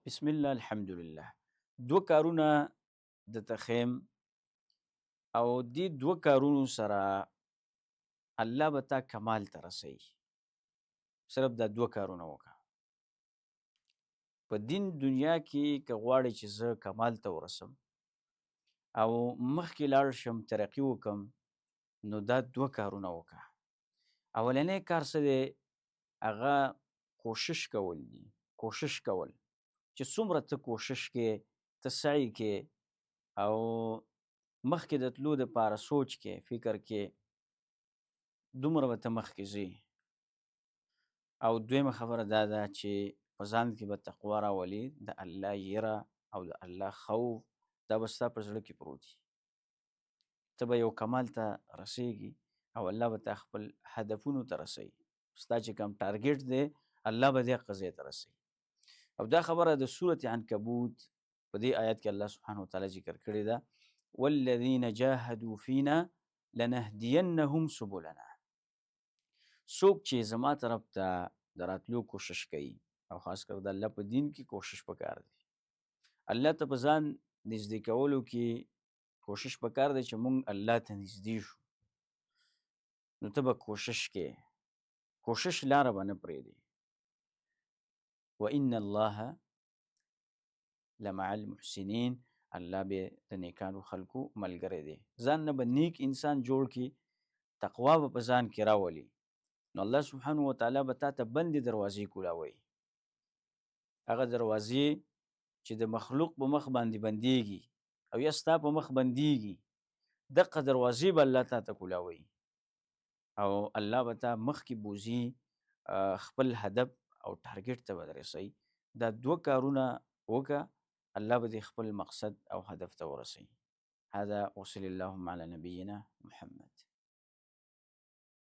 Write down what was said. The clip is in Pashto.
بسم الله الحمدلله. دو کارونه د تخیم او دی دو کارونو سره الله به تا کمال ته رسوي. صرف دا دو کارونه وکړه. په دین دنیا کې که غواړې چې زه کمال ته ورسم او مخکې لاړ شم ترقي وکم، نو دا دو کارونه وکړه. اولنی کار څه دی؟ هغه کوشش کول دي. کوشش کول چې څومره ته کوشش کې، ته سعی کې او مخکې د تلو دپاره سوچ کې، فکر کې، دومره به ته مخکې ځې. او دویمه خبره دا ده چې په ځان کې به تقوا راولي، د الله یره او د الله خوف دا به ستا په زړه کې پروت وي. ته به یو کمال ته رسېږي او الله به تا خپل هدفونو ته رسوي. ستا چې کوم ټارګېټ دی الله به دې هغه ځای ته رسوي. او دا خبره د سورة عنکبوت په دې آیات کې الله سبحانه وتعالی ذکر کړې ده، والذین جاهدوا فینا لنهدینهم سبلنا. څوک چې زما طرف ته د راتلو کوشش کوي او خاص کر د الله په دین کې کوشش پکار دی. الله ته په ځان نږدې کولو کې کوشش پکار دی چې مونږ الله ته نږدې شو. نو ته به کوشش کې، کوشش لاره به نه پرېږدې. وان الله لمع المحسنین، الله به د نیکانو خلکو ملګری دی. ځان نه به نیک انسان جوړ کی، تقوا به په ځان کې راولي، نو الله سبحانه وتعالی به تا ته بندې دروازې کولاوي. هغه دروازې چې د مخلوق په مخ باندې بندېږي او یا ستا په مخ بندېږي، دغه دروازې به الله تا ته کولاوي او الله به تا مخکې بوزي، خپل هدف او ټارګېټ ته به رسوي. دا دوه کارونه وکړه، الله به دې خپل مقصد او هدف ته ورسوي. هذا وصلی اللهم علی نبینا محمد.